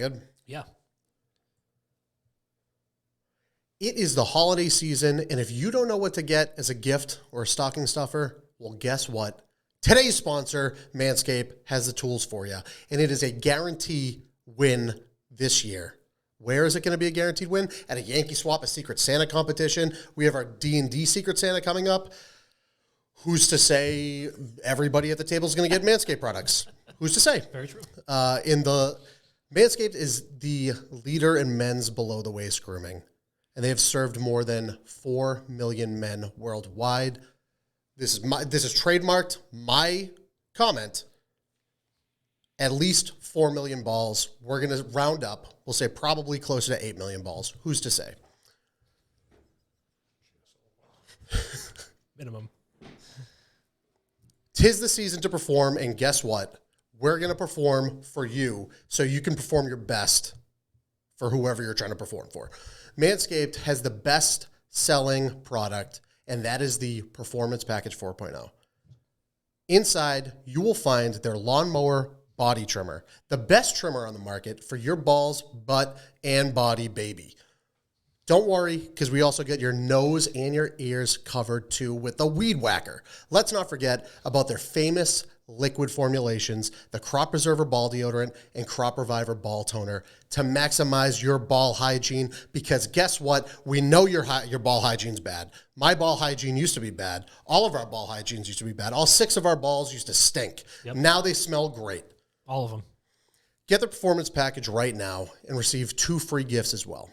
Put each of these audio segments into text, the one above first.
Good? Yeah. It is the holiday season, and if you don't know what to get as a gift or a stocking stuffer, well, guess what? Today's sponsor, Manscaped, has the tools for you, and it is a guarantee win this year. Where is it going to be a guaranteed win? At a Yankee Swap, a Secret Santa competition. We have our D&D Secret Santa coming up. Who's to say everybody at the table is going to get Manscaped products? Who's to say? Very true. Manscaped is the leader in men's below-the-waist grooming, and they have served more than 4 million men worldwide. This is trademarked. My comment. At least 4 million balls. We're going to round up. We'll say probably closer to 8 million balls. Who's to say? Minimum. 'Tis the season to perform, and guess what? We're going to perform for you so you can perform your best for whoever you're trying to perform for. Manscaped has the best-selling product, and that is the Performance Package 4.0. Inside, you will find their lawnmower body trimmer, the best trimmer on the market for your balls, butt, and body, baby. Don't worry, because we also get your nose and your ears covered too with the Weed Whacker. Let's not forget about their famous liquid formulations, the Crop Preserver Ball Deodorant and Crop Reviver Ball Toner, to maximize your ball hygiene, because guess what? We know your ball hygiene's bad. My ball hygiene used to be bad. All of our ball hygienes used to be bad. All 6 of our balls used to stink. Yep. Now they smell great. All of them. Get the Performance Package right now and receive 2 free gifts as well.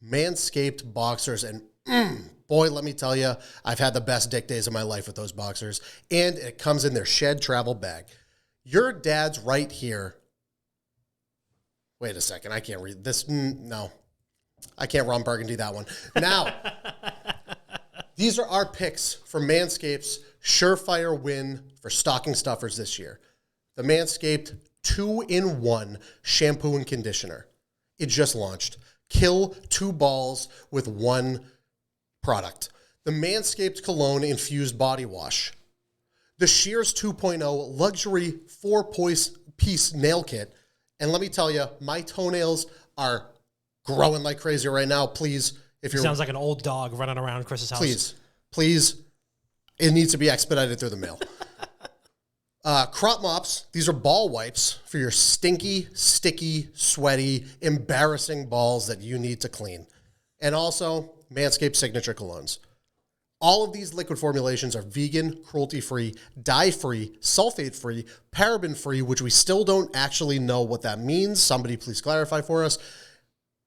Manscaped boxers, and boy, let me tell you, I've had the best dick days of my life with those boxers, and it comes in their shed travel bag. Your dad's right here. Wait a second, I can't read this. No, I can't Ron Burgundy that one. Now, these are our picks for Manscaped's surefire win for stocking stuffers this year. The Manscaped 2-in-1 shampoo and conditioner. It just launched. Kill 2 balls with 1 product. The Manscaped Cologne Infused Body Wash. The Shears 2.0 Luxury 4-piece Nail Kit. And let me tell you, my toenails are growing like crazy right now. Please, if you're... Sounds like an old dog running around Chris's house. Please, it needs to be expedited through the mail. Crop mops. These are ball wipes for your stinky, sticky, sweaty, embarrassing balls that you need to clean. And also, Manscaped Signature Colognes. All of these liquid formulations are vegan, cruelty-free, dye-free, sulfate-free, paraben-free, which we still don't actually know what that means. Somebody please clarify for us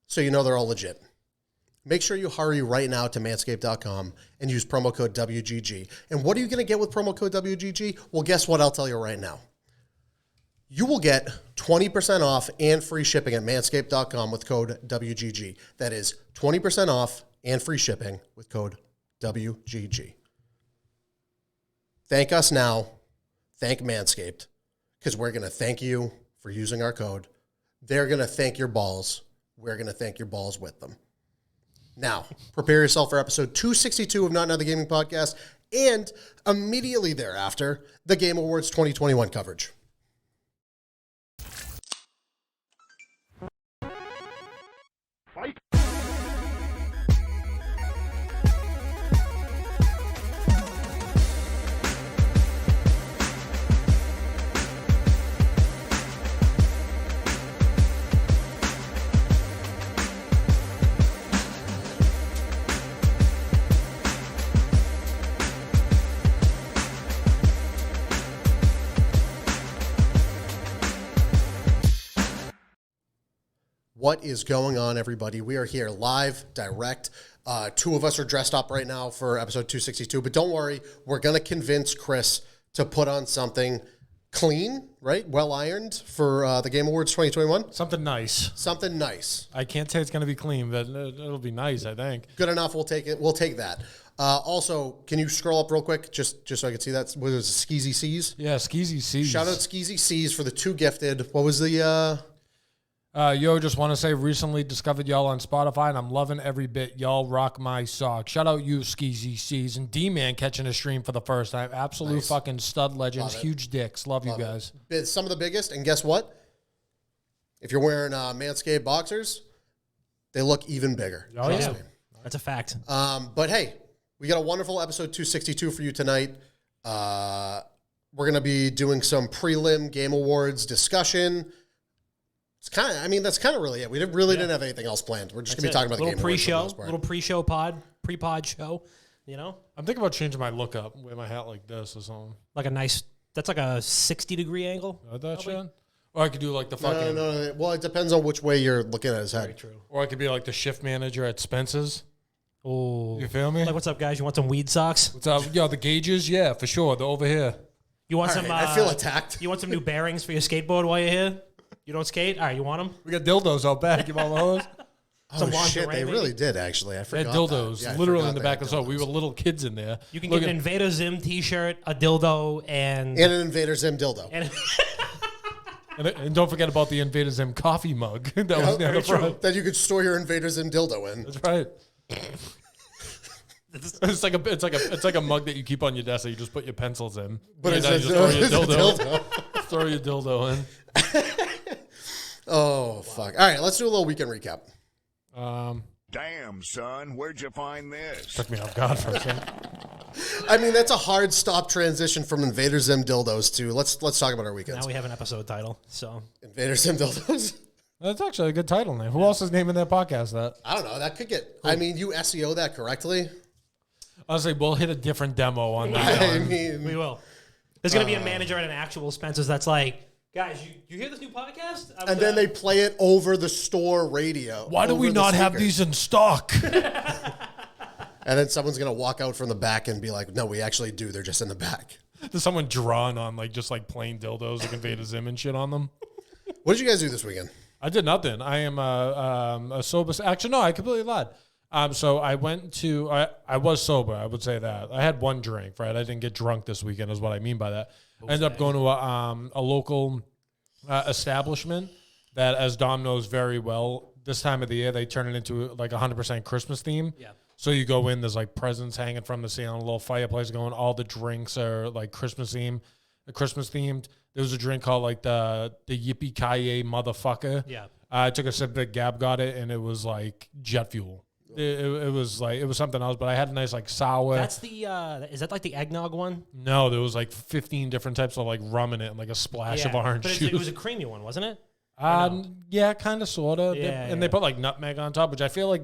so you know they're all legit. Make sure you hurry right now to manscaped.com and use promo code WGG. And what are you going to get with promo code WGG? Well, guess what? I'll tell you right now. You will get 20% off and free shipping at manscaped.com with code WGG. That is 20% off and free shipping with code WGG. Thank us now. Thank Manscaped, because we're going to thank you for using our code. They're going to thank your balls. We're going to thank your balls with them. Now, prepare yourself for episode 262 of Not Another Gaming Podcast, and immediately thereafter, the Game Awards 2021 coverage. Fight! What is going on, everybody? We are here live, direct. 2 of us are dressed up right now for episode 262, but don't worry. We're going to convince Chris to put on something clean, right? Well ironed for the Game Awards 2021. Something nice. Something nice. I can't say it's going to be clean, but it'll be nice, I think. Good enough. We'll take it. We'll take that. Also, can you scroll up real quick just so I can see that? What was it, Skeezy C's? Yeah, Skeezy C's. Shout out Skeezy C's for the 2 gifted. What was the... Just want to say, recently discovered y'all on Spotify, and I'm loving every bit. Y'all rock my sock. Shout out you, Skeezy C's, and D-Man catching a stream for the first time. Absolute Nice. Fucking stud legends. Love it. Huge dicks. Love you guys. Some of the biggest, and guess what? if you're wearing Manscaped boxers, they look even bigger. Oh, Trust yeah. me. That's a fact. But hey, we got a wonderful episode 262 for you tonight. We're going to be doing some prelim Game Awards discussion. It's kind of, that's kind of really it. We didn't have anything else planned. We're just going to be talking about the Game Awards for the most part. Little pre-show pre-pod show, I'm thinking about changing my look up, wear my hat like this or something. That's like a 60-degree angle. That shit? Or I could do like the fucking... No. Well, it depends on which way you're looking at his head. Very true. Or I could be like the shift manager at Spencer's. Oh. You feel me? Like, what's up, guys? You want some weed socks? What's up? Yo, the gauges? Yeah, for sure. They're over here. You want All some... right, I feel attacked. You want some new bearings for your skateboard while you're here? You don't skate? All right, you want them? We got dildos out back. You want those? Some Oh, shit, lingerie, they maybe? really did, actually. I They forgot had dildos that. Yeah, I literally forgot in the they back had of the store. We dildos. were little kids in there. You can get an Invader Zim t-shirt, a dildo, and And an Invader Zim dildo. And don't forget about the Invader Zim coffee mug that was near the front. That you could store your Invader Zim dildo in. That's right. It's like a mug that you keep on your desk that you just put your pencils in. But And it's then a you just throw your dildo. throw your dildo in. Oh, fuck. All right, let's do a little weekend recap. Damn, son, where'd you find this? Took me off guard for a second. That's a hard stop transition from Invader Zim dildos to let's talk about our weekends. now we have an episode title. So Invader Zim dildos. That's actually a good title name. Who else is naming their podcast that? I don't know. That could get. You SEO that correctly. Honestly, we'll hit a different demo on that I one. mean, we will. There's going to be a manager at an actual Spencer's that's like, guys, you hear this new podcast? and then they play it over the store radio. Why do we over the not have speakers. these in stock? And then someone's gonna walk out from the back and be like, "No, we actually do. They're just in the back." There's someone drawn on just plain dildos like Invader Zim and shit on them. What did you guys do this weekend? I did nothing. I am a sober. Actually, no, I completely lied. So I went to. I was sober. I would say that I had one drink. Right, I didn't get drunk this weekend. Is what I mean by that. I ended up going to a local establishment that, as Dom knows very well, this time of the year they turn it into like 100% Christmas theme. Yeah. So you go in, there's like presents hanging from the ceiling, a little fireplace going. All the drinks are like Christmas themed. There was a drink called like the Yippee Ki-Yay motherfucker. Yeah. I took a sip of it, Gab got it, and it was like jet fuel. It was something else, but I had a nice like sour. That's the, is that like the eggnog one? No, there was like 15 different types of like rum in it and like a splash of orange but juice. it was a creamy one, wasn't it? Yeah, kind of, sort of. Yeah, They put like nutmeg on top, which I feel like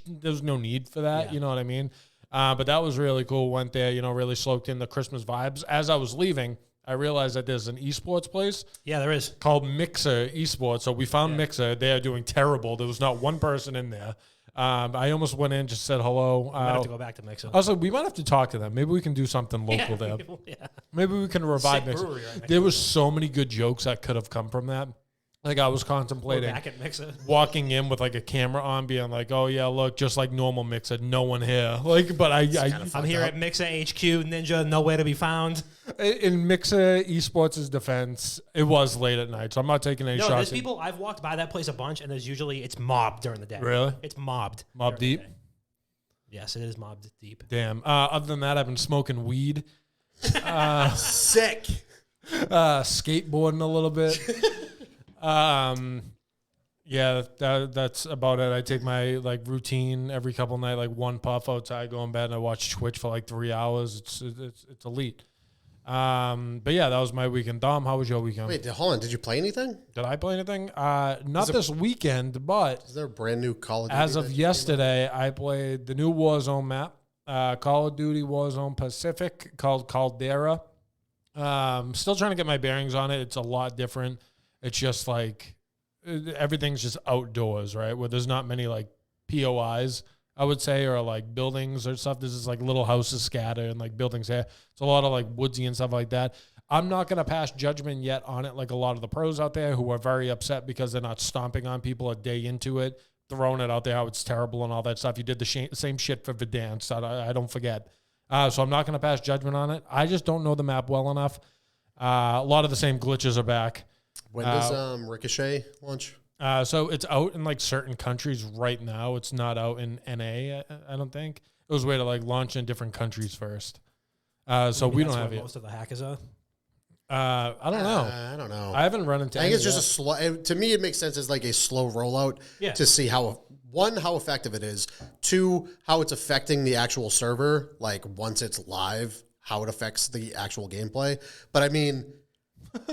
there's no need for that. Yeah. You know what I mean? But that was really cool. Went there, really soaked in the Christmas vibes. As I was leaving, I realized that there's an esports place. Yeah, there is. Called Mixer Esports. So we found Mixer. They are doing terrible. There was not one person in there. I almost went in, just said hello. I have to go back to Mixer. I was like, we might have to talk to them. Maybe we can do something local there. Yeah. Maybe we can revive Sick Mixer. brewery right next There was so many good jokes that could have come from that. Like I was We're contemplating back at Mixer. walking in with like a camera on, being like, "Oh yeah, look, just like normal Mixer, no one here." Like, but I'm here at Mixer HQ, Ninja, nowhere to be found. in Mixer Esports' defense, it was late at night, so I'm not taking any No, shots. there's people. I've walked by that place a bunch, and it's mobbed during the day. Really? It's mobbed. Mob during the deep? day. Yes, it is mobbed deep. Damn. Other than that, I've been smoking weed, Sick. skateboarding a little bit. Yeah, that's about it. I take my like routine every couple night, like one puff outside, go in bed, and I watch Twitch for like 3 hours. It's elite. But yeah, that was my weekend. Dom, how was your weekend? Wait, hold on. Did you play anything? Did I play anything? Not this weekend, but Is there a brand new Call of Duty? as of that came yesterday, I played the new Warzone map, Call of Duty Warzone Pacific, called Caldera. Still trying to get my bearings on it. It's a lot different. It's just like everything's just outdoors, right? Where there's not many like POIs, I would say, or like buildings or stuff. This is like little houses scattered and like buildings there. It's a lot of like woodsy and stuff like that. I'm not going to pass judgment yet on it, like a lot of the pros out there who are very upset because they're not stomping on people a day into it, throwing it out there how it's terrible and all that stuff. You did the same shit for Verdansk. I don't forget. So I'm not going to pass judgment on it. I just don't know the map well enough. A lot of the same glitches are back. When does Ricochet launch? So it's out in like certain countries right now. It's not out in NA, I don't think. It was a way to like launch in different countries first. So we don't That's have where it. most of the hackers are. I don't know. I don't know. I haven't run into. I think any it's just yet. a slow. To me, it makes sense as like a slow rollout to see how how effective it is. 2, how it's affecting the actual server. Like once it's live, how it affects the actual gameplay. But I mean,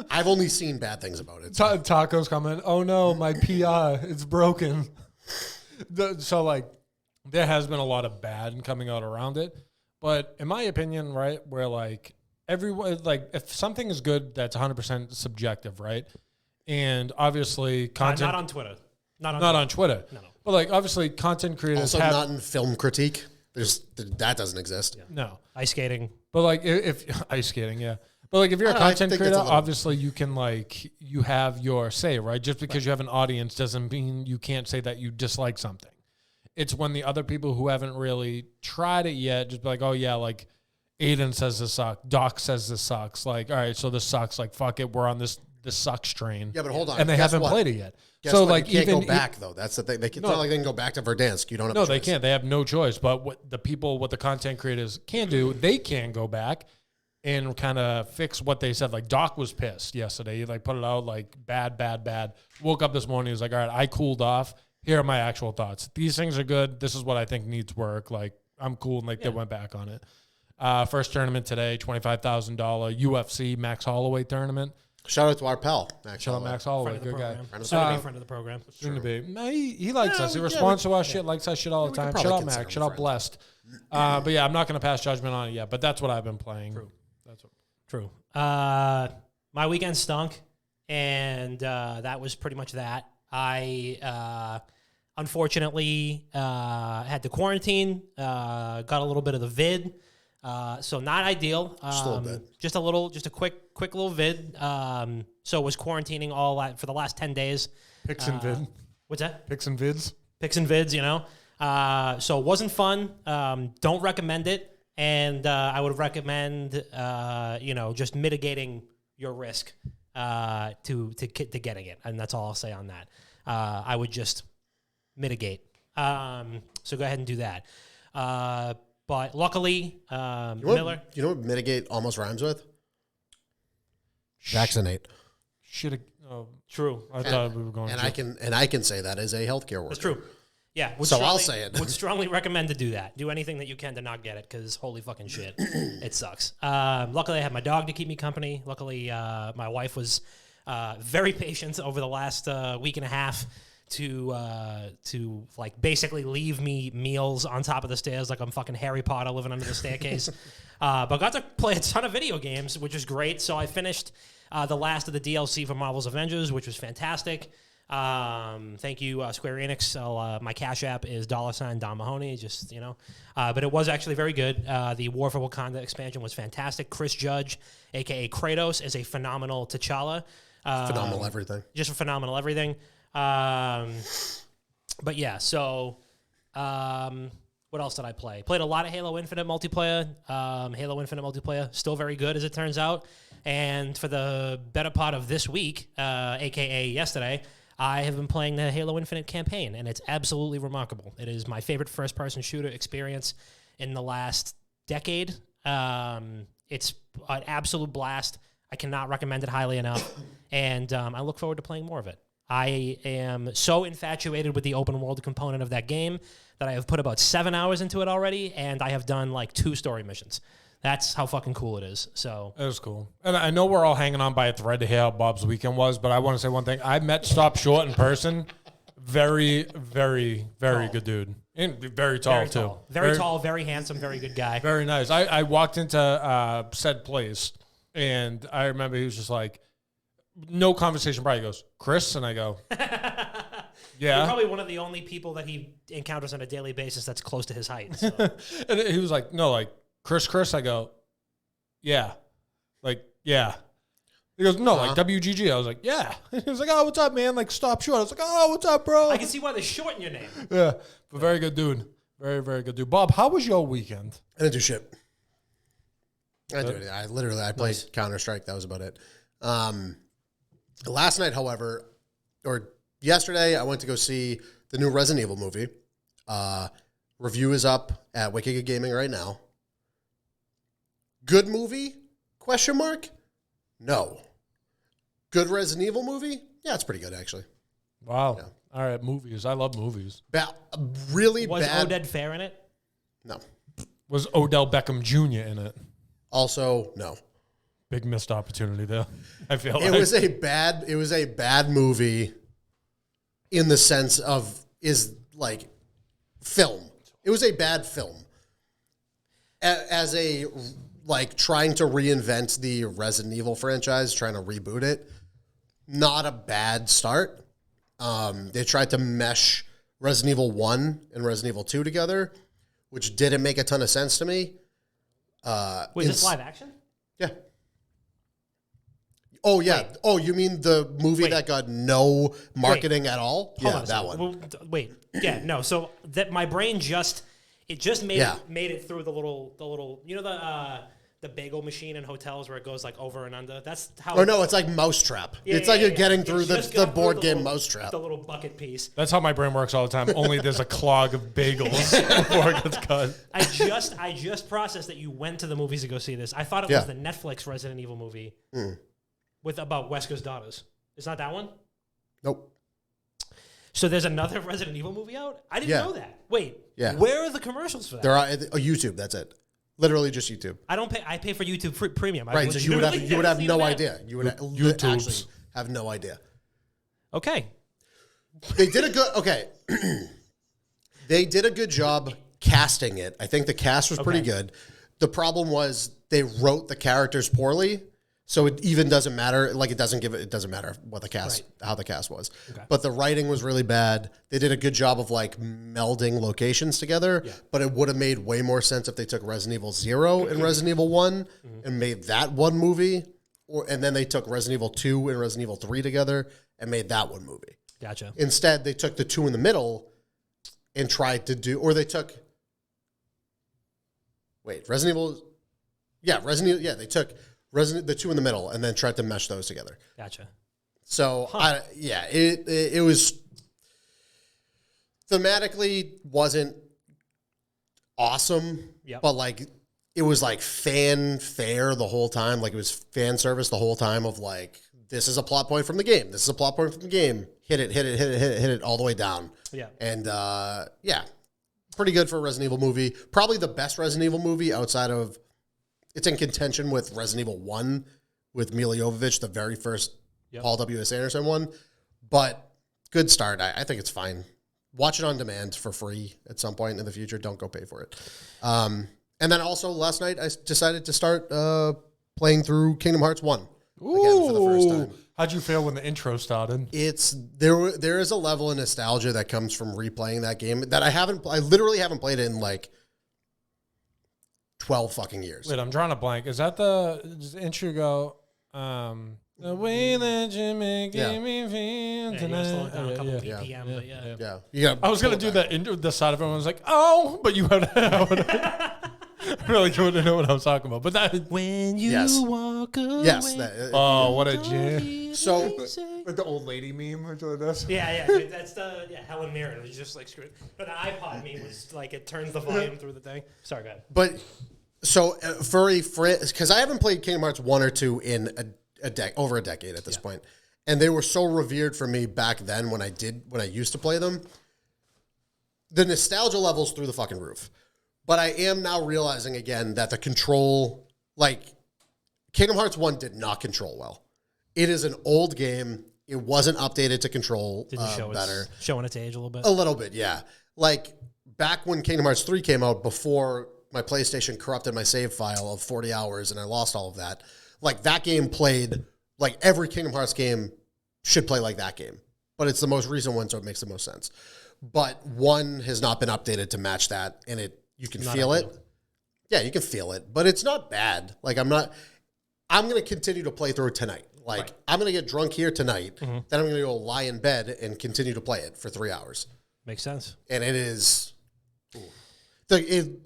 I've only seen bad things about it. Taco's comment. Oh no, my PI, it's broken. So like, there has been a lot of bad coming out around it, but in my opinion, right, where like everyone, like if something is good, that's 100% subjective, right? And obviously, content not on Twitter, not on Twitter. No. But like obviously, content creators Also, have not in film critique. That doesn't exist. no. ice skating. But like if ice skating, yeah. But like if you're a I don't know, I content think creator, that's a little- obviously you can like you have your say, right? Just because you have an audience doesn't mean you can't say that you dislike something. It's when the other people who haven't really tried it yet just be like, oh yeah, like Aiden says this sucks, Doc says this sucks. Like, all right, so this sucks. Like, fuck it, we're on this sucks train. Yeah, but hold on. And they Guess haven't what? played it yet. Guess so what? like you can't even go back though. That's the thing. It's not like they can go back to Verdansk. You don't have no, a they choice. can't. They have no choice. But what the content creators can do, they can go back and kind of fix what they said. Like Doc was pissed yesterday. He like put it out like bad. Woke up this morning. He was like, all right, I cooled off. Here are my actual thoughts. These things are good. This is what I think needs work. Like I'm cool. And like they went back on it. First tournament today, $25,000 UFC Max Holloway tournament. Shout out to our pal, Max. Shout out Holloway. Max Holloway, Friend of the good guy. program. Soon to be friend of the program. Soon to be. No, he likes us. He Yeah, responds to our shit, likes our shit all the we could time. probably Shout out consider Max. him Shout a out friend. Blessed. But yeah, I'm not going to pass judgment on it yet. But that's what I've been playing. True. My weekend stunk, and that was pretty much that. I unfortunately had to quarantine, got a little bit of the vid, so not ideal. Just a little bit. Just a quick little vid. So was quarantining for the last 10 days. Pics and vid. What's that? Pics and vids. Pics and vids, you know. So it wasn't fun. Don't recommend it. And I would recommend, just mitigating your risk to getting it. And that's all I'll say on that. I would just mitigate. So go ahead and do that. But luckily, Miller. You know what mitigate almost rhymes with? Vaccinate. Should have. Oh, True. I thought we were going. And I can say that as a healthcare worker. That's true. Yeah. I'll say it. Would strongly recommend to do that. Do anything that you can to not get it, because holy fucking shit, it sucks. Luckily, I had my dog to keep me company. Luckily, my wife was very patient over the last week and a half to like basically leave me meals on top of the stairs like I'm fucking Harry Potter living under the staircase. But got to play a ton of video games, which is great. So I finished the last of the DLC for Marvel's Avengers, which was fantastic. Thank you, Square Enix. My Cash App is $Don Mahoney. Just, but it was actually very good. The War for Wakanda expansion was fantastic. Chris Judge, aka Kratos, is a phenomenal T'Challa. Phenomenal everything. Just a phenomenal everything. But yeah, so what else did I play? Played a lot of Halo Infinite multiplayer. Halo Infinite multiplayer, still very good as it turns out. And for the better part of this week, aka yesterday, I have been playing the Halo Infinite campaign, and it's absolutely remarkable. It is my favorite first-person shooter experience in the last decade. It's an absolute blast. I cannot recommend it highly enough, and I look forward to playing more of it. I am so infatuated with the open world component of that game that I have put about 7 hours into it already, and I have done like 2 story missions. That's how fucking cool it is. So it was cool. And I know we're all hanging on by a thread to hear how Bob's weekend was, but I want to say one thing. I met Stop Short in person. Very, very, very good dude. And very tall, too. Very tall, very handsome, very good guy. Very nice. I walked into said place, and I remember he was just like, no conversation prior. He goes, Chris? And I go, yeah. You're probably one of the only people that he encounters on a daily basis that's close to his height. So. And he was like, no, like, Chris, I go, yeah. Like, yeah. He goes, no, like WGG. I was like, yeah. He was like, oh, what's up, man? Like, Stop Short. I was like, oh, what's up, bro? I can see why they shorten your name. Yeah, but very good dude. Very, very good dude. Bob, how was your weekend? I didn't do shit. I didn't do anything. I played Counter-Strike. That was about it. Last night, however, or yesterday, I went to go see the new Resident Evil movie. Review is up at Wicked Good Gaming right now. Good movie? Question mark? No. Good Resident Evil movie? Yeah, it's pretty good, actually. Wow. Yeah. All right, movies. I love movies. Really Was bad. Oded Fair in it? No. Was Odell Beckham Jr. in it? Also, no. Big missed opportunity there. I feel It was a bad movie in the sense of film. It was a bad film. As a trying to reinvent the Resident Evil franchise, trying to reboot it, not a bad start. They tried to mesh Resident Evil 1 and Resident Evil 2 together, which didn't make a ton of sense to me. Was this live action? Yeah. Oh, yeah. Wait. Oh, you mean the movie that got no marketing at all? Hold Yeah, on a that second. one. Well, wait. Yeah, no. So that my brain just made it through the little the bagel machine in hotels where it goes like over and under. That's how. Oh, no, it's like Mousetrap. It's like you're getting through the board game Mousetrap. The little bucket piece. That's how my brain works all the time. Only there's a clog of bagels before it gets cut. I just processed that you went to the movies to go see this. I thought it was the Netflix Resident Evil movie with about Wesker's daughters. It's not that one? Nope. So there's another Resident Evil movie out? I didn't know that. Wait. Yeah. Where are the commercials for that? There are YouTube. That's it. Literally just YouTube. I don't pay. I pay for YouTube Premium. Right. So you would have no idea. You would YouTube's. actually have no idea. Okay. They did a good. They did a good job casting it. I think the cast was pretty good. The problem was they wrote the characters poorly, so it even doesn't matter. Like it doesn't matter what the cast, how the cast was. Okay. But the writing was really bad. They did a good job of melding locations together. Yeah. But it would have made way more sense if they took Resident Evil 0 and Resident Evil 1 and made that one movie, and then they took Resident Evil 2 and Resident Evil 3 together and made that one movie. Gotcha. Instead, they took the two in the middle and tried to do, or they took. Wait, Resident Evil. Yeah, they took the two in the middle and then tried to mesh those together. Gotcha. So, it was thematically wasn't awesome, but it was fanfare the whole time. Like it was fan service the whole time of this is a plot point from the game. This is a plot point from the game. Hit it all the way down. Yeah. And pretty good for a Resident Evil movie. Probably the best Resident Evil movie outside of, it's in contention with Resident Evil 1 with Mila Jovovich, the very first Paul W.S. Anderson one. But good start. I think it's fine. Watch it on demand for free at some point in the future. Don't go pay for it. And then also last night I decided to start playing through Kingdom Hearts 1 again for the first time. How'd you feel when the intro started? There is a level of nostalgia that comes from replaying that game that I literally haven't played it in 12 fucking years. Wait, I'm drawing a blank. Is that does the intro go, the way that you make me feel tonight? Slow it down a couple BPM, Yeah. I was going to do that intro, the side of everyone was like, oh, but you had really couldn't know what I was talking about. But that when you walk away. Yes. What a jam. So with the old lady meme or something like that. Yeah, dude, that's the Helen Mirren. It was just screw it. But the iPod meme was it turns the volume through the thing. Sorry, go ahead. But so for a friend, because I haven't played Kingdom Hearts 1 or 2 in over a decade at this point, and they were so revered for me back then when I used to play them. The nostalgia level's through the fucking roof. But I am now realizing again that the control, Kingdom Hearts 1 did not control well. It is an old game. It wasn't updated to control better. Showing its age a little bit. A little bit, yeah. Back when Kingdom Hearts 3 came out, before my PlayStation corrupted my save file of 40 hours and I lost all of that, that game played, every Kingdom Hearts game should play like that game. But it's the most recent one, so it makes the most sense. But 1 has not been updated to match that, and you can feel it. Yeah, you can feel it, but it's not bad. I'm going to continue to play through it tonight. I'm going to get drunk here tonight. Mm-hmm. Then I'm going to go lie in bed and continue to play it for 3 hours. Makes sense. And it is, it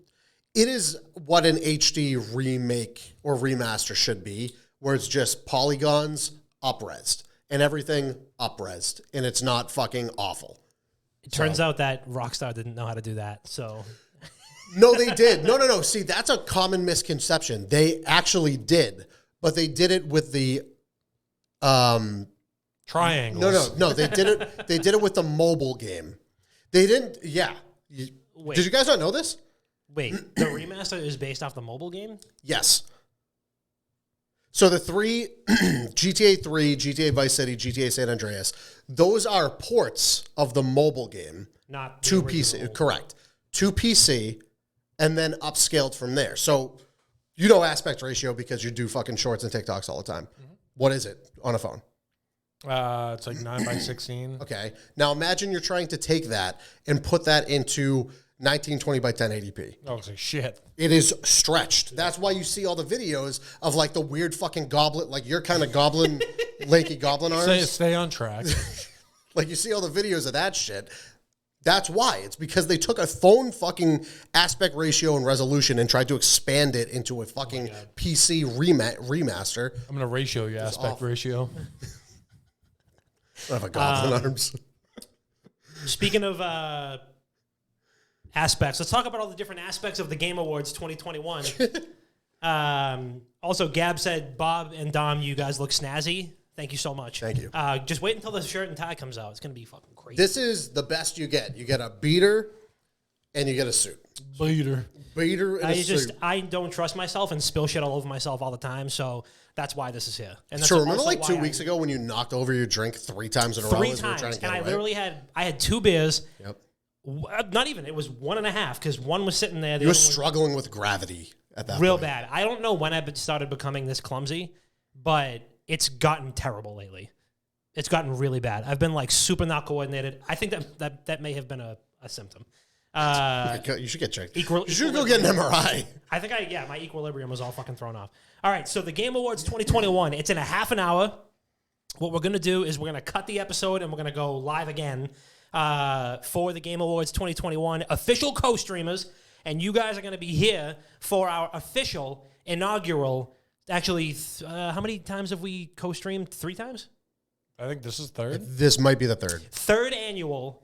is what an HD remake or remaster should be, where it's just polygons up-resed and everything up-resed, and it's not fucking awful. It turns out that Rockstar didn't know how to do that, so... No, they did. No. See, that's a common misconception. They actually did. but they did it with the triangles. No. They did it. They did it with the mobile game. They didn't. Yeah. Wait. Did you guys not know this? Wait, the remaster is based off the mobile game? Yes. So the three GTA 3, GTA Vice City, GTA San Andreas, those are ports of the mobile game Not the to original. PC. Correct. To PC, and then upscaled from there. So you know aspect ratio because you do fucking shorts and TikToks all the time. Mm-hmm. What is it on a phone? It's like 9:16. Okay. Now imagine you're trying to take that and put that into 1920 by 1080p. Oh, it's like shit. It is stretched. That's why you see all the videos of like the weird fucking goblet, like your kind of goblin, lanky goblin arms. Stay on track. Like you see all the videos of that shit. That's why. It's because they took a phone fucking aspect ratio and resolution and tried to expand it into a fucking PC remaster. I'm gonna ratio your aspect ratio. I have a goblin arms. Speaking of aspects, let's talk about all the different aspects of the Game Awards 2021. Also, Gab said, Bob and Dom, you guys look snazzy. Thank you so much. Thank you. Just wait until the shirt and tie comes out. It's going to be fucking crazy. This is the best you get. You get a beater and you get a suit. Beater. Beater and a suit. I don't trust myself and spill shit all over myself all the time, so that's why this is here. And that's Sure, remember also like 2 why weeks ago when you knocked over your drink 3 times in a row? Three as we were trying times, to get and I away? literally had 2 beers. Yep. Not even. It was 1.5 because one was sitting there. The You were other one struggling with gravity at that real point. bad. I don't know when I started becoming this clumsy, but it's gotten terrible lately. It's gotten really bad. I've been like super not coordinated. I think that may have been a symptom. You should get checked. You should go equilibrium. get an MRI. I think my equilibrium was all fucking thrown off. All right, so the Game Awards 2021, it's in a half an hour. What we're going to do is we're going to cut the episode and we're going to go live again for the Game Awards 2021 official co-streamers, and you guys are going to be here for our official inaugural. Actually, how many times have we co-streamed? 3 times? I think this is third. This might be the third. Third annual.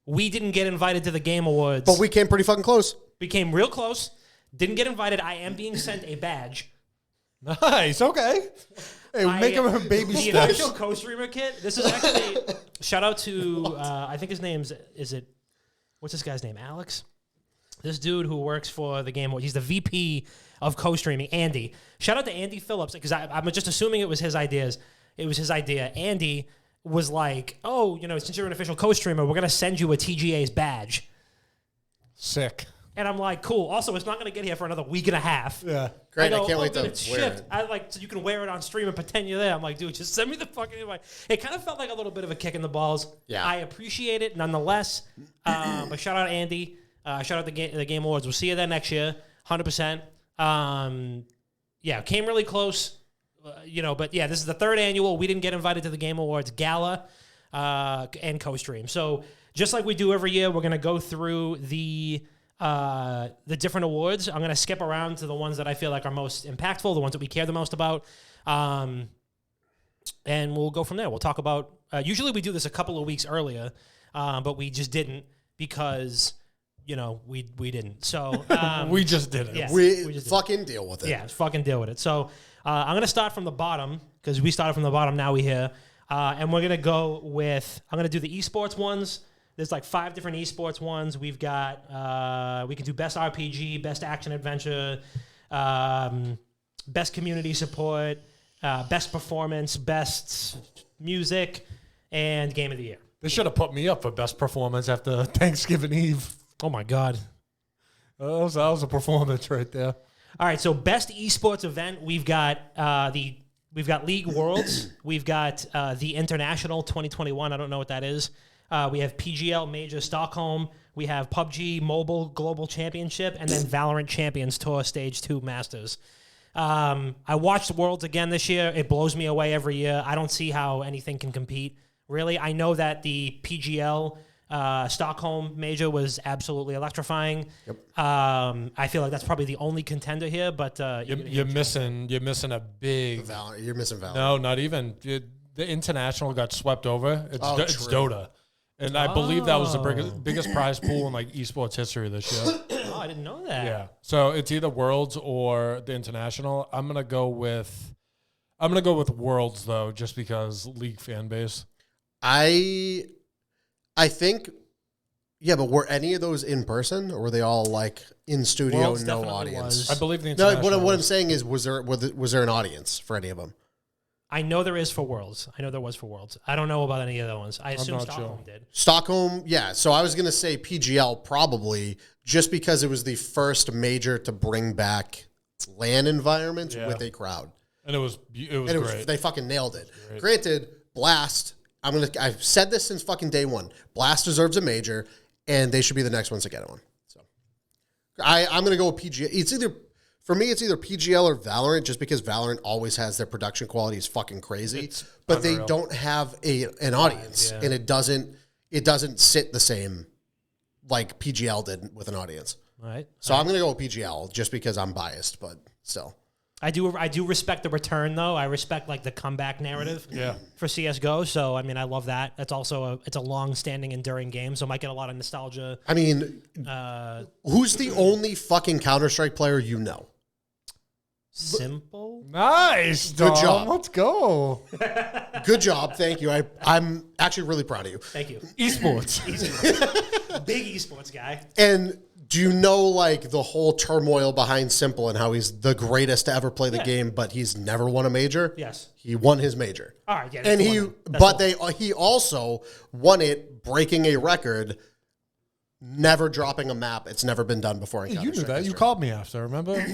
We didn't get invited to the Game Awards. But we came pretty fucking close. We came real close. Didn't get invited. I am being sent a badge. Nice. Okay. Hey, make him a baby The steps. official co-streamer kit. This is actually shout out to I think his name's what's this guy's name? Alex. This dude who works for the Game Awards. He's the VP of co-streaming. Andy. Shout out to Andy Phillips because I'm just assuming it was his ideas. It was his idea. Andy was like, "Oh, since you're an official co-streamer, we're gonna send you a TGA's badge." Sick. And I'm like, "Cool." Also, it's not gonna get here for another week and a half. Yeah. Great. I go, can't wait dude, to it's wear shipped. it. I like so you can wear it on stream and pretend you're there. I'm like, dude, just send me the fucking invite. It kind of felt like a little bit of a kick in the balls. Yeah. I appreciate it nonetheless. But shout out Andy. Shout out the Game Awards. We'll see you there next year, 100%. Yeah, came really close. But yeah, this is the third annual. We didn't get invited to the Game Awards gala and co-stream. So just like we do every year, we're gonna go through the different awards. I'm gonna skip around to the ones that I feel like are most impactful, the ones that we care the most about, and we'll go from there. We'll talk about. Usually we do this a couple of weeks earlier, but we just didn't because we didn't. So We just did it. yeah, We just fucking deal with it. yeah, fucking deal with it. So I'm going to start from the bottom because we started from the bottom. Now we're here. And we're going to go with, I'm going to do the esports ones. There's like 5 different esports ones. We've got, we can do best RPG, best action adventure, best community support, best performance, best music, and game of the year. They should have put me up for best performance after Thanksgiving Eve. Oh my God. That was a performance right there. All right, so best esports event, we've got we've got League Worlds, we've got the International 2021. I don't know what that is. We have PGL Major Stockholm, we have PUBG Mobile Global Championship, and then Valorant Champions Tour Stage 2 Masters. I watched Worlds again this year. It blows me away every year. I don't see how anything can compete. Really, I know that the PGL Stockholm Major was absolutely electrifying. Yep. I feel like that's probably the only contender here, but You're missing a big. You're missing Valorant. No, not even. The international got swept over. It's true. Dota, and I believe that was the biggest prize pool in like esports history this year. oh, I didn't know that. Yeah. So it's either Worlds or the international. I'm gonna go with I'm going to go with Worlds, though, just because League fan base. I think, yeah, but were any of those in person, or were they all like in studio, Worlds no definitely audience? was. I believe the No, international what I'm saying is, was there an audience for any of them? I know there is for Worlds. I know there was for Worlds. I don't know about any of the ones. I assume not Stockholm sure. did. Stockholm, yeah. So I was going to say PGL probably, just because it was the first major to bring back LAN environments Yeah. with a crowd. And it was And great. they fucking nailed it. Granted, Blast, I've said this since fucking day one. Blast deserves a major, and they should be the next ones to get one. So I'm gonna go with PGL. It's either PGL or Valorant, just because Valorant always has their production quality is fucking crazy. But unreal. they don't have an audience, yeah. and it doesn't sit the same like PGL did with an audience. All right. So I'm gonna go with PGL just because I'm biased, but still. I do respect the return though. I respect like the comeback narrative for CS:GO. So I mean, I love that. That's also it's a long-standing, enduring game. So I might get a lot of nostalgia. I mean, who's the only fucking Counter-Strike player you know? Simple. Nice. Good Dom. job. Let's go. Good job. Thank you. I'm actually really proud of you. Thank you. Esports. Big esports guy. And do you know like the whole turmoil behind Simple and how he's the greatest to ever play the game, but he's never won a major? Yes. He won his major. All right. Yeah. And that's the one. he also won it breaking a record, never dropping a map. It's never been done before in You knew Counter-Strike that. You history. called me after, remember?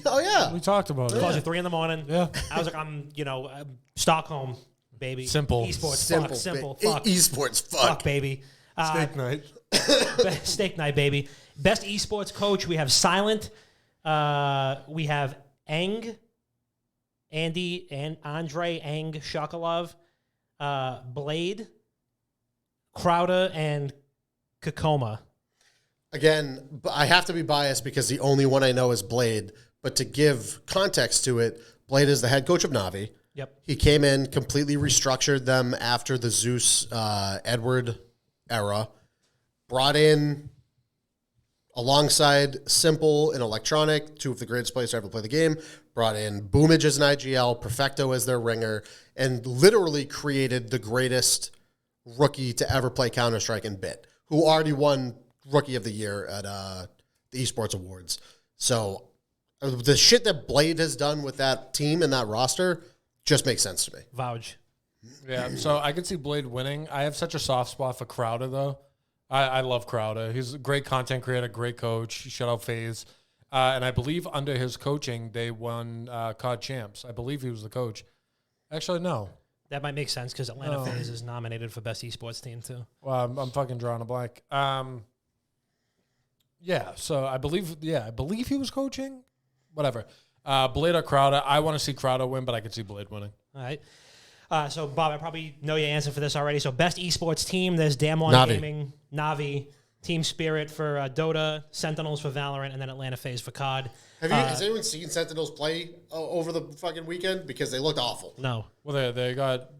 Oh yeah. We talked about Calls it. you 3 a.m. Yeah. I was like, Stockholm, baby. Simple. Esports. Simple. Fuck. Esports. Fuck, Fuck. baby. Steak night. Steak night, baby. Best esports coach, we have Silent. We have Eng, Andy and Andre Eng Shakalov, Blade, Crowder, and Kakoma. Again, I have to be biased because the only one I know is Blade. But to give context to it, Blade is the head coach of Navi. Yep. He came in, completely restructured them after the Zeus Edward era, brought in alongside Simple and Electronic, two of the greatest players to ever play the game, brought in Boomage as an IGL, Perfecto as their ringer, and literally created the greatest rookie to ever play Counter-Strike in Bit, who already won Rookie of the Year at the Esports Awards. So the shit that Blade has done with that team and that roster just makes sense to me. Vouch. Yeah, so I could see Blade winning. I have such a soft spot for Crowder, though. I love Crowder. He's a great content creator, great coach. Shout out FaZe. And I believe under his coaching, they won COD Champs. I believe he was the coach. Actually, no. That might make sense because Atlanta FaZe is nominated for best esports team too. Well, I'm fucking drawing a blank. Yeah, so I believe he was coaching. Whatever. Blade or Crowder. I want to see Crowder win, but I could see Blade winning. All right. So, Bob, I probably know your answer for this already. So, best esports team, there's Damwon Navi. Gaming, Navi, Team Spirit for Dota, Sentinels for Valorant, and then Atlanta FaZe for COD. Has anyone seen Sentinels play over the fucking weekend? Because they looked awful. No. Well, they got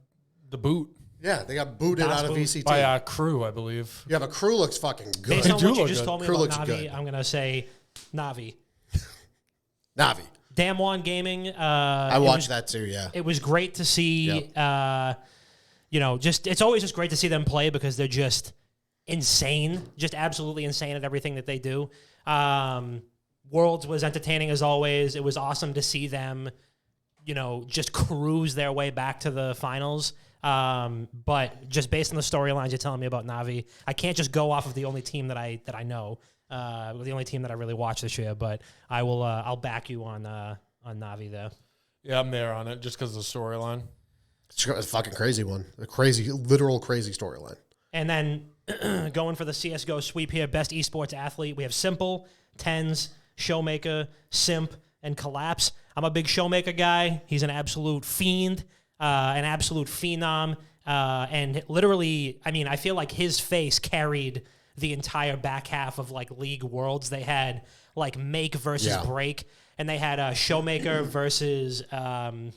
the boot Yeah, they got booted Das out of boot. VCT. by Crew, I believe. Yeah, but Crew looks fucking good. Based on do what you look just good. told me Crew about looks Navi, good. I'm going to say Navi. Navi. Damwon Gaming. I watched that too, yeah. It was great to see, it's always just great to see them play because they're just insane, just absolutely insane at everything that they do. Worlds was entertaining as always. It was awesome to see them, just cruise their way back to the finals. But just based on the storylines you're telling me about Navi, I can't just go off of the only team that I know. The only team that I really watched this year, but I will. I'll back you on Navi there. Yeah, I'm there on it just because of the storyline. It's a fucking crazy one. A crazy, literal crazy storyline. And then going for the CS:GO sweep here, best esports athlete. We have Simple, Tens, Showmaker, Simp, and Collapse. I'm a big Showmaker guy. He's an absolute fiend, an absolute phenom, and literally, I feel like his face carried the entire back half of like League Worlds. They had like Make versus Break, and they had Showmaker versus oh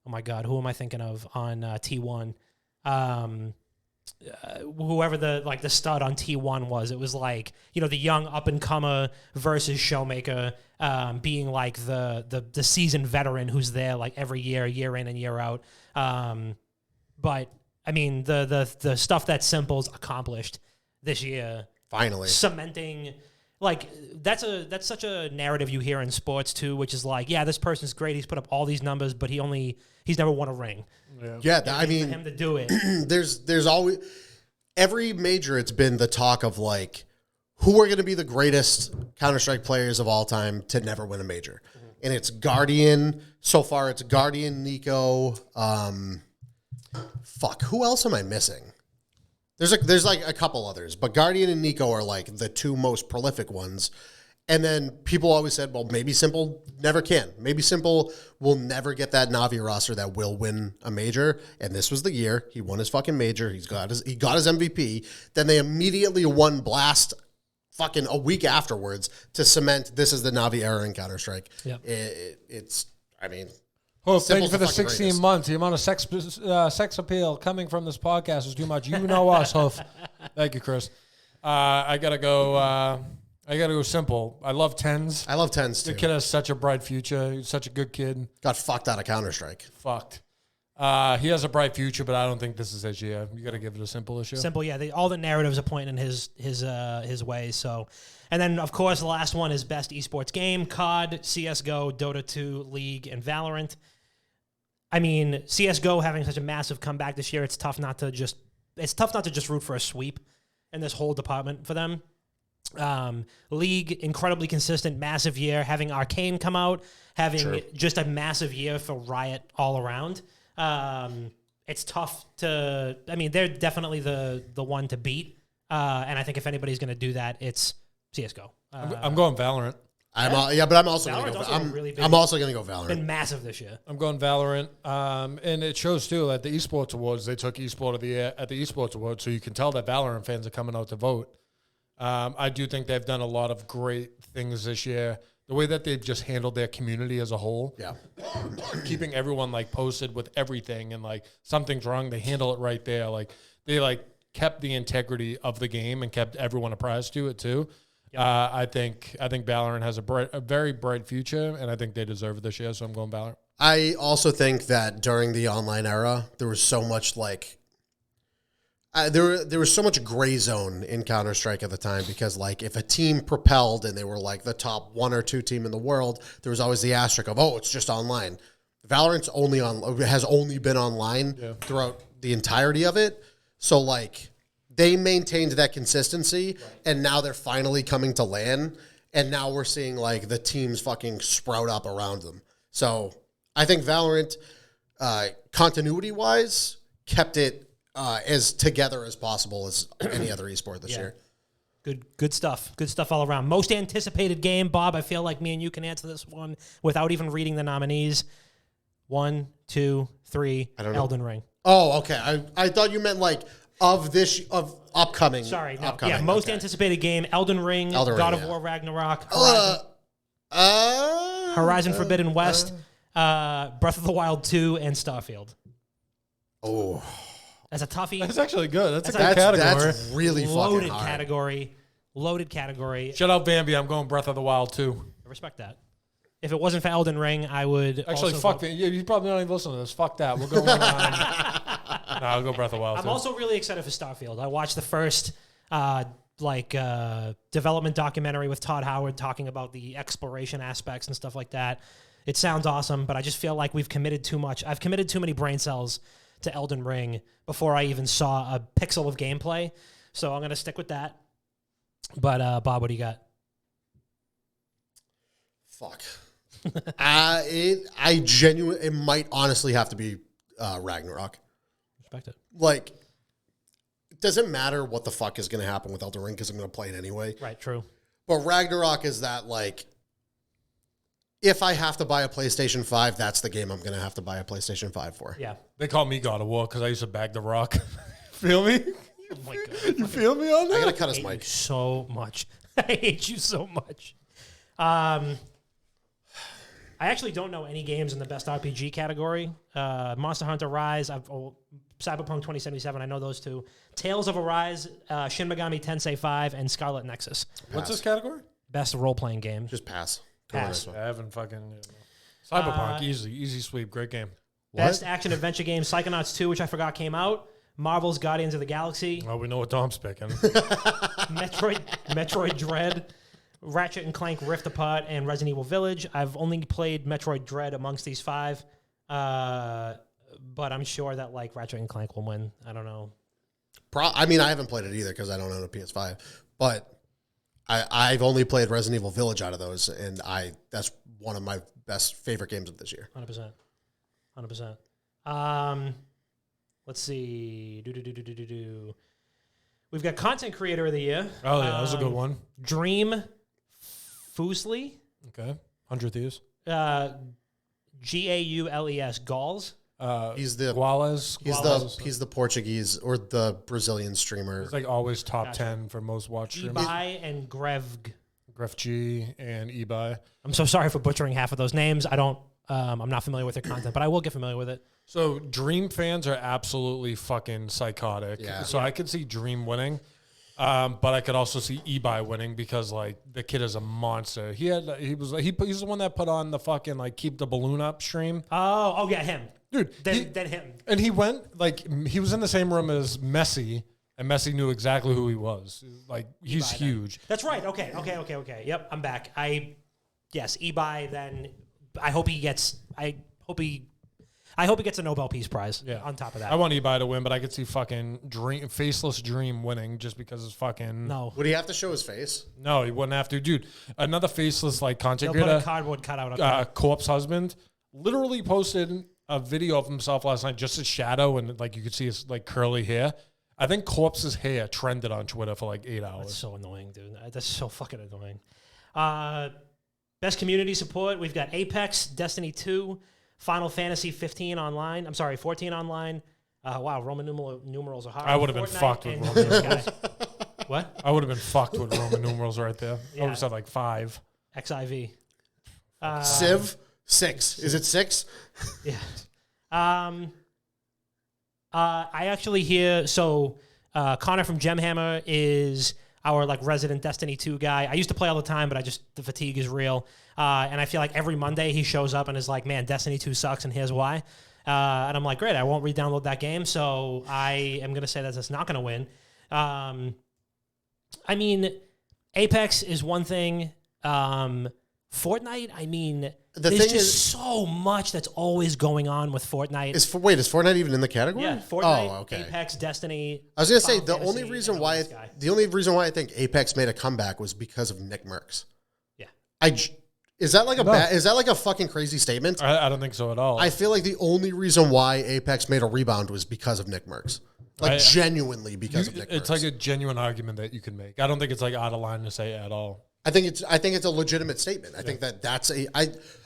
my god, who am I thinking of on T1? whoever the stud on T1 was. It was like, the young up and comer versus Showmaker, being like the seasoned veteran who's there like every year in and year out. But I mean, the stuff that Simple's accomplished this year, Finally cementing, like that's such a narrative you hear in sports too, which is like, yeah, this person's great, he's put up all these numbers, but he's never won a ring. Yeah, I mean, for him to do it. there's always every major. It's been the talk of like who are going to be the greatest Counter-Strike players of all time to never win a major, and it's Guardian. So far, it's Guardian, Nico. Who else am I missing? There's like a couple others, but Guardian and Nico are like the two most prolific ones. And then people always said, well, maybe Simple never can. Maybe Simple will never get that Navi roster that will win a major. And this was the year. He won his fucking major. He got his MVP. Then they immediately won Blast fucking a week afterwards to cement this is the Navi era in Counter-Strike. Yep. Well, thank you for the fucking 16 greatest. months. The amount of sex appeal coming from this podcast is too much. You know us, Hoof. Thank you, Chris. I gotta go Simple. I love Tens. I love Tens The too. kid has such a bright future. He's such a good kid. Got fucked out of Counter-Strike. Fucked. He has a bright future, but I don't think this is his year. You got to give it a Simple issue. Simple, yeah. All the narratives are pointing in his way. So, and then of course the last one is best esports game: COD, CS:GO, Dota 2, League, and Valorant. I mean, CS:GO having such a massive comeback this year, it's tough not to just root for a sweep in this whole department for them. League, incredibly consistent, massive year. Having Arcane come out, having just a massive year for Riot all around. It's tough to. I mean, they're definitely the one to beat. And I think if anybody's going to do that, it's CS:GO. I'm going Valorant. But I'm also going to go. Valorant's also really big. I'm also going to go Valorant. Been massive this year. I'm going Valorant. And it shows, too, at the Esports Awards, they took Esport of the Year at the Esports Awards, so you can tell that Valorant fans are coming out to vote. I do think they've done a lot of great things this year. The way that they've just handled their community as a whole. Yeah. Keeping everyone, like, posted with everything and, like, something's wrong, they handle it right there. Like, they, like, kept the integrity of the game and kept everyone apprised to it, too. Yep. I think Valorant has a very bright future, and I think they deserve it this year, so I'm going Valorant. I also think that during the online era, there was so much like there was so much gray zone in Counter-Strike at the time because like if a team propelled and they were like the top 1 or 2 team in the world, there was always the asterisk of it's just online. Valorant's has only been online throughout the entirety of it, so like. They maintained that consistency, and now they're finally coming to LAN, and now we're seeing, like, the teams fucking sprout up around them. So I think Valorant, continuity-wise, kept it as together as possible as any other esport this year. Good stuff. Good stuff all around. Most anticipated game, Bob, I feel like me and you can answer this one without even reading the nominees. 1, 2, 3, Elden Ring. Oh, okay. I thought you meant, like... Of upcoming. Sorry, no. Upcoming. Yeah, most anticipated game, Elden Ring, God of War Ragnarok, Horizon Forbidden West, Breath of the Wild 2, and Starfield. Oh. That's a toughie. That's actually good. That's a good category. That's really loaded fucking hard. Loaded category. Shout out Bambi. I'm going Breath of the Wild 2. I respect that. If it wasn't for Elden Ring, I would actually fuck that. You probably not even listen to this. Fuck that. We'll go. I'll go Breath of the Wild. I'm also really excited for Starfield. I watched the first development documentary with Todd Howard talking about the exploration aspects and stuff like that. It sounds awesome, but I just feel like we've committed too much. I've committed too many brain cells to Elden Ring before I even saw a pixel of gameplay. So I'm going to stick with that. But Bob, what do you got? Fuck. It might honestly have to be Ragnarok. Respect it. Like, it doesn't matter what the fuck is going to happen with Elden Ring because I'm going to play it anyway. Right, true. But Ragnarok is that, like, if I have to buy a PlayStation 5, that's the game I'm going to have to buy a PlayStation 5 for. Yeah. They call me God of War because I used to bag the rock. Feel me? Oh my God. You feel me on that? I got to cut his I hate mic. you so much. I hate you so much. I actually don't know any games in the best RPG category. Monster Hunter Rise, Cyberpunk 2077, I know those two. Tales of Arise, Shin Megami Tensei 5, and Scarlet Nexus. What's this category? Best role-playing game. Just pass. Pass. I haven't fucking... Cyberpunk, easy sweep, great game. Best action-adventure game, Psychonauts 2, which I forgot came out. Marvel's Guardians of the Galaxy. Well, we know what Dom's picking. Metroid Dread, Ratchet and Clank Rift Apart, and Resident Evil Village. I've only played Metroid Dread amongst these 5, but I'm sure that like Ratchet and Clank will win. I don't know. I mean, I haven't played it either because I don't own a PS5, but I've only played Resident Evil Village out of those, and that's one of my best favorite games of this year. 100%. Let's see. We've got Content Creator of the Year. Oh, yeah, that was a good one. Dream Foosley. Okay. 100 Thieves. Gaules. Gauls. He's the Guales. He's the Portuguese or the Brazilian streamer. It's like always top 10 for most watched streams. Ebai and Grevg. Gref G and Ebai. I'm so sorry for butchering half of those names. I'm not familiar with their content, but I will get familiar with it. So Dream fans are absolutely fucking psychotic. Yeah. So I could see Dream winning, but I could also see Ebai winning because like the kid is a monster. He's the one that put on the fucking like keep the balloon up stream. Oh yeah, him. Dude, then him. And he went like he was in the same room as Messi, and Messi knew exactly who he was. Like he's huge. That's right. Okay. Yep, I'm back. Yes, Ebai. Then I hope he gets. I hope he gets a Nobel Peace Prize. Yeah. On top of that, I want Ebai to win, but I could see fucking Faceless Dream winning just because it's fucking. No. Would he have to show his face? No, he wouldn't have to, dude. Another faceless like content They'll put creator, a cardboard cutout up. Corpse Husband, literally posted a video of himself last night, just his shadow, and like you could see his like curly hair. I think Corpse's hair trended on Twitter for like 8 hours. That's so annoying, dude. That's so fucking annoying. Best community support. We've got Apex, Destiny 2, Final Fantasy 14 online. Wow, Roman numerals are hard. I would have been fucked with Roman numerals. What? I would have been fucked with Roman numerals right there. I would have said like 5. XIV. Civ 6. Is it 6? Yeah. I actually hear Connor from Gemhammer is our like resident Destiny 2 guy. I used to play all the time, but the fatigue is real. And I feel like every Monday he shows up and is like, man, Destiny 2 sucks and here's why. And I'm like, great, I won't re-download that game. So I am going to say that it's not going to win. I mean, Apex is one thing. Fortnite, I mean, there's just so much that's always going on with Fortnite. Is Fortnite even in the category? Yeah, Fortnite, oh, okay. Apex, Destiny. I was gonna say Final the only Fantasy, reason and why I think Apex made a comeback was because of Nick Merckx. Yeah. Is that like is that like a fucking crazy statement? I don't think so at all. I feel like the only reason why Apex made a rebound was because of Nick Merckx. Like genuinely because of Nick Merckx. It's like a genuine argument that you can make. I don't think it's like out of line to say at all. I think it's a legitimate statement. I think that's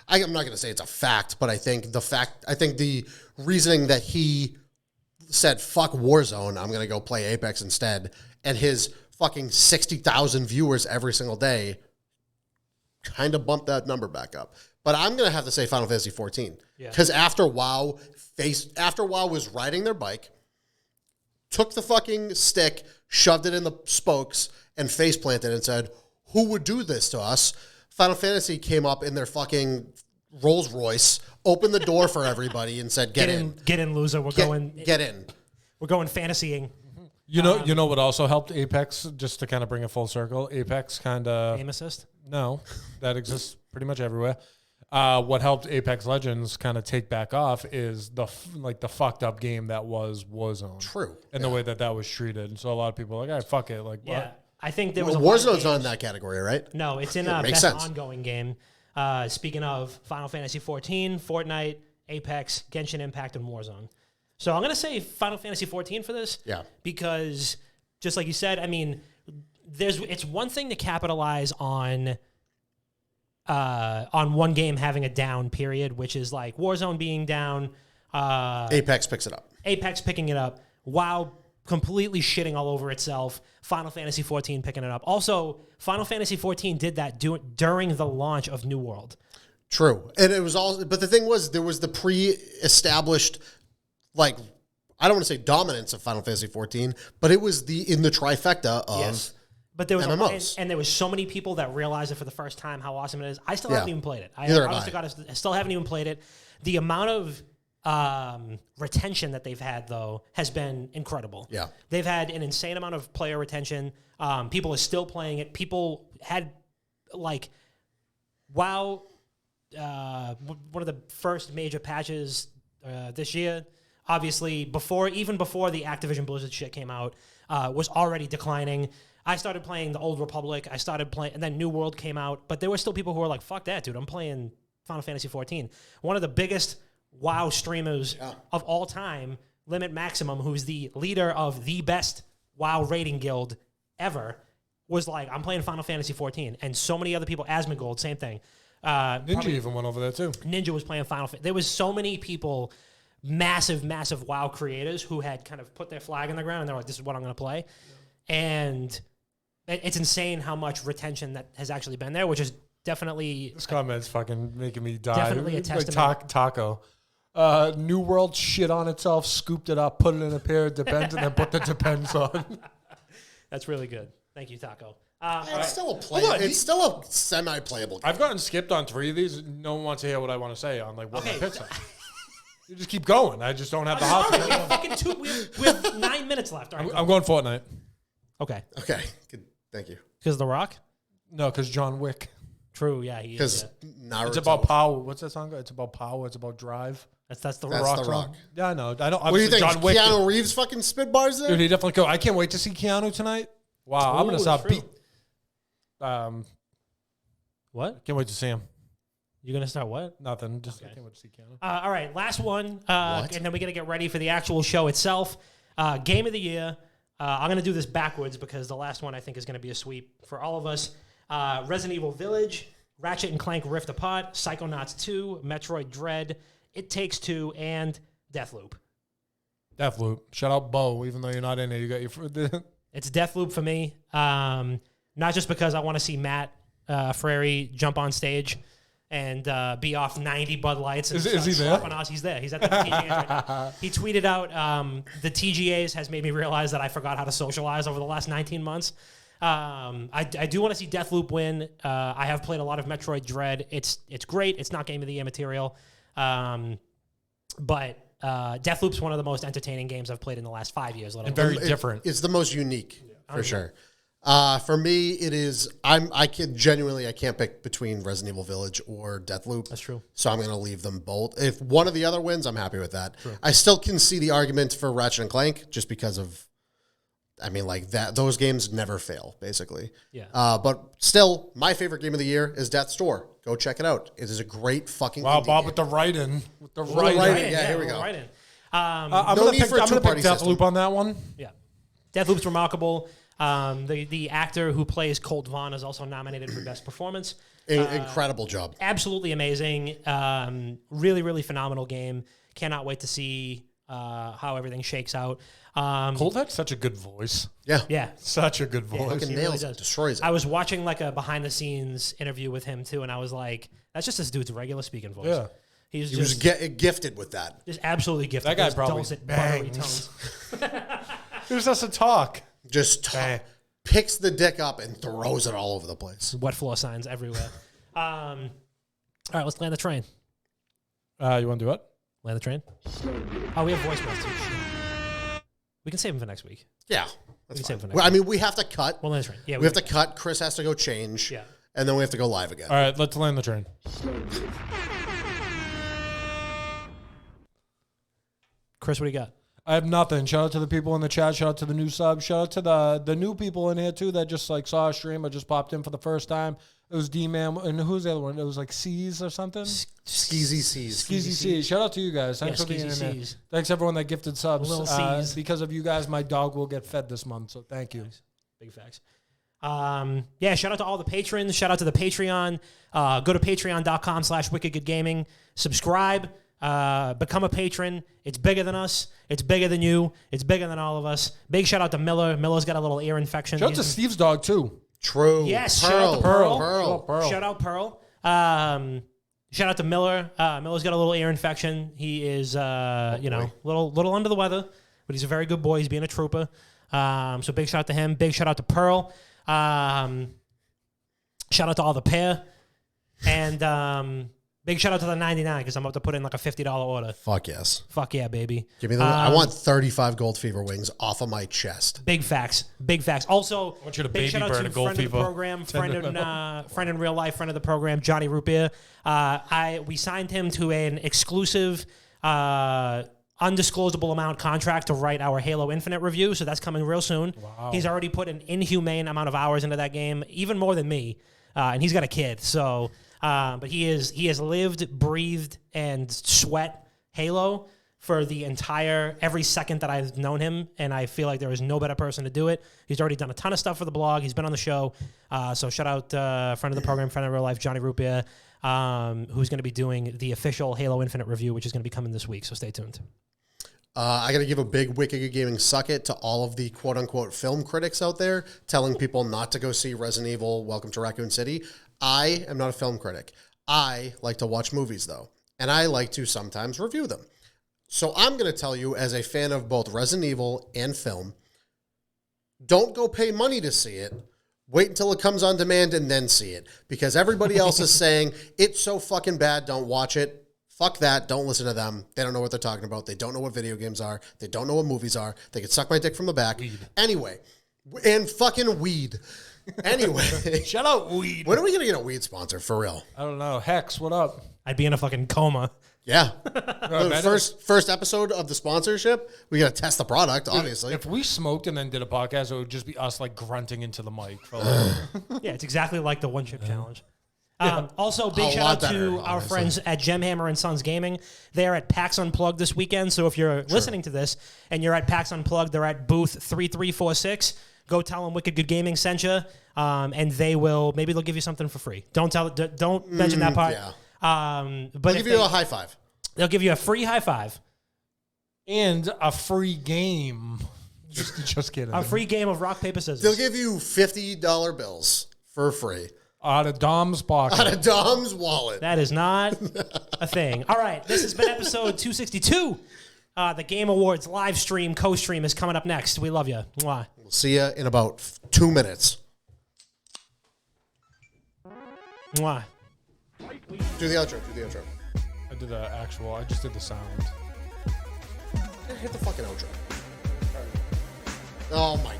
I'm not going to say it's a fact, but I think the reasoning that he said fuck Warzone, I'm going to go play Apex instead, and his fucking 60,000 viewers every single day kind of bumped that number back up. But I'm going to have to say Final Fantasy 14 because after WoW was riding their bike, took the fucking stick, shoved it in the spokes, and face planted and said, who would do this to us? Final Fantasy came up in their fucking Rolls Royce, opened the door for everybody, and said, "Get in, get in, loser. We're going fantasying." You know what also helped Apex, just to kind of bring it full circle. Apex kind of aim assist. No, that exists pretty much everywhere. What helped Apex Legends kind of take back off is the fucked up game that was Warzone. True, and the way that was treated. So a lot of people are like, "All right, fuck it." Like, yeah. what? I think there was Warzone's not in that category, right? No, it's in best ongoing game. Speaking of Final Fantasy 14, Fortnite, Apex, Genshin Impact, and Warzone. So I'm going to say Final Fantasy 14 for this. Yeah. Because just like you said, I mean, it's one thing to capitalize on one game having a down period, which is like Warzone being down. Apex picks it up. Apex picking it up. WoW completely shitting all over itself. Final Fantasy 14 picking it up. Also, Final Fantasy 14 did that during the launch of New World. True. And it was all, but the thing was, there was the pre-established, like, I don't want to say dominance of Final Fantasy 14, but it was in the trifecta of Yes. But there was MMOs. and there was so many people that realized it for the first time how awesome it is. I still haven't even played it. Neither have honest to God, I still haven't even played it. The amount of retention that they've had, though, has been incredible. Yeah. They've had an insane amount of player retention. People are still playing it. People had, like, WoW, one of the first major patches this year, obviously, even before the Activision Blizzard shit came out, was already declining. I started playing the Old Republic. And then New World came out. But there were still people who were like, fuck that, dude. I'm playing Final Fantasy 14. One of the biggest WoW streamers of all time, Limit Maximum, who's the leader of the best WoW rating guild ever, was like, I'm playing Final Fantasy 14. And so many other people, Asmongold, same thing. Ninja even went over there too. Ninja was playing Final Fantasy. There was so many people, massive WoW creators who had kind of put their flag in the ground and they're like, this is what I'm going to play. Yeah. And it's insane how much retention that has actually been there, which is definitely... This comment's fucking making me die. Definitely a testament. Like Taco. New World shit on itself, scooped it up, put it in a pair of Depends, and then put the Depends on. That's really good. Thank you, Taco. It's still it's still a semi-playable game. I've gotten skipped on 3 of these. No one wants to hear what I want to say on like what my picks are. You just keep going. I just don't have the hot. We have fucking we have 9 minutes left. All right, I'm going Fortnite. Okay. Good. Thank you. Because The Rock? No, because John Wick. True, yeah. Because it's about power. What's that song? It's about power. It's about drive. That's the That's Rock. The Rock. Yeah, I know. I don't. What do you think? John Wick, Keanu Reeves fucking spit bars there? dude, he definitely go. I can't wait to see Keanu tonight. Wow, I'm gonna stop. What? Can't wait to see him. You're gonna start what? Nothing. Just I can't wait to see Keanu. All right, last one, and then we gotta get ready for the actual show itself. Game of the year. I'm gonna do this backwards because the last one I think is gonna be a sweep for all of us. Resident Evil Village, Ratchet and Clank Rift Apart, Psychonauts 2, Metroid Dread, It Takes Two, and Deathloop. Deathloop. Shout out Bo, even though you're not in it. You got your. It's Deathloop for me. Not just because I want to see Matt Frary jump on stage and be off 90 Bud Lights. And is he there? Us. He's there. He's at the TGAs right now. He tweeted out, the TGAs has made me realize that I forgot how to socialize over the last 19 months. I do want to see Deathloop win. I have played a lot of Metroid Dread. It's great. It's not Game of the Year material. But Deathloop's one of the most entertaining games I've played in the last 5 years. And very different. It's the most unique, for sure. For me, it is. I can't pick between Resident Evil Village or Deathloop. That's true. So I'm going to leave them both. If one of the other wins, I'm happy with that. True. I still can see the argument for Ratchet and Clank just because of, I mean, like that. Those games never fail, basically. Yeah. But still, my favorite game of the year is Death's Door. Go check it out. It is a great fucking. Wow, Bob game. with the writing. Yeah, here we go. Right in. I'm going to pick Deathloop on that one. Yeah. Deathloop's remarkable. The actor who plays Colt Vaughn is also nominated for Best Performance. Incredible job. Absolutely amazing. Really, really phenomenal game. Cannot wait to see how everything shakes out. Colt had such a good voice. Yeah. Such a good voice. Fucking nails it. Destroys it. I was watching like a behind-the-scenes interview with him, too, and I was like, that's just this dude's regular speaking voice. Yeah. He was gifted with that. Just absolutely gifted. That guy Those probably dulcet, buttery bangs. tones. There's just a talk. Picks the dick up and throws it all over the place. Wet floor signs everywhere. All right, let's land the train. You want to do it? Land the train? Oh, we have voicemails too. We can save them for next week. Yeah. We can save them for next Well, I week. mean, we have to cut. We'll land the train. Yeah, we have to cut. Chris has to go change. Yeah. And then we have to go live again. All right, let's land the train. Chris, what do you got? I have nothing. Shout out to the people in the chat. Shout out to the new subs. Shout out to the new people in here, too, that just like saw a stream or just popped in for the first time. It was D-Man. And who's the other one? It was like C's or something? Skeezy C's. Skeezy C's. Shout out to you guys. Thanks for being in there. Thanks, everyone that gifted subs. Little C's. Because of you guys, my dog will get fed this month. So thank you. Nice. Big facts. Yeah, shout out to all the patrons. Shout out to the Patreon. Go to patreon.com/wickedgoodgaming. Subscribe. Become a patron. It's bigger than us. It's bigger than you. It's bigger than all of us. Big shout out to Miller. Miller's got a little ear infection. Shout out to Steve's dog, too. True. Yes, Pearl. shout out to Pearl. Pearl. Shout out Pearl. Shout out to Miller. Miller's got a little ear infection. He is, little under the weather, but he's a very good boy. He's being a trooper. So big shout out to him. Big shout out to Pearl. Shout out to all the pair. And big shout out to the 99 because I'm about to put in like a $50 order. Fuck yes. Fuck yeah, baby. Give me the. I want 35 Gold Fever wings off of my chest. Big facts. Big facts. Also, I want you to big baby shout out burn to a Gold friend of the Fever. program, friend in real life, friend of the program, Johnny Root Beer. We signed him to an exclusive, undisclosable amount contract to write our Halo Infinite review. So that's coming real soon. Wow. He's already put an inhumane amount of hours into that game, even more than me. And he's got a kid. So, but he has lived, breathed, and sweat Halo for the every second that I've known him, and I feel like there is no better person to do it. He's already done a ton of stuff for the blog. He's been on the show. So shout out friend of the program, friend of real life, Johnny Root Beer, who's going to be doing the official Halo Infinite review, which is going to be coming this week, so stay tuned. I got to give a big Wicked Good Gaming suck it to all of the quote-unquote film critics out there telling people not to go see Resident Evil Welcome to Raccoon City. I am not a film critic. I like to watch movies, though, and I like to sometimes review them. So I'm going to tell you, as a fan of both Resident Evil and film, don't go pay money to see it. Wait until it comes on demand and then see it. Because everybody else is saying, it's so fucking bad, don't watch it. Fuck that. Don't listen to them. They don't know what they're talking about. They don't know what video games are. They don't know what movies are. They can suck my dick from the back. Weed. Anyway. And fucking weed. Anyway. Shout out weed. When are we going to get a weed sponsor, for real? I don't know. Hex, what up? I'd be in a fucking coma. Yeah. The first episode of the sponsorship, we got to test the product, obviously. If we smoked and then did a podcast, it would just be us like grunting into the mic. For Yeah, it's exactly like the one chip challenge. Also, big A shout lot out to better, our honestly. friends at Gemhammer and Sons Gaming. They're at PAX Unplugged this weekend. So if you're listening to this and you're at PAX Unplugged, they're at booth 3346. Go tell them Wicked Good Gaming sent you, and maybe they'll give you something for free. Don't mention that part. Yeah. But They'll give you a high five. they'll give you a free high five, and a free game. Just kidding. a free game of rock paper scissors. They'll give you $50 bills for free. Out of Dom's pocket. Out of Dom's wallet. That is not a thing. All right, this has been episode 262. The Game Awards live stream, co-stream is coming up next. We love you. Mwah. We'll see you in about 2 minutes. Mwah. Do the outro. I did the actual. I just did the sound. Hit the fucking outro. Oh my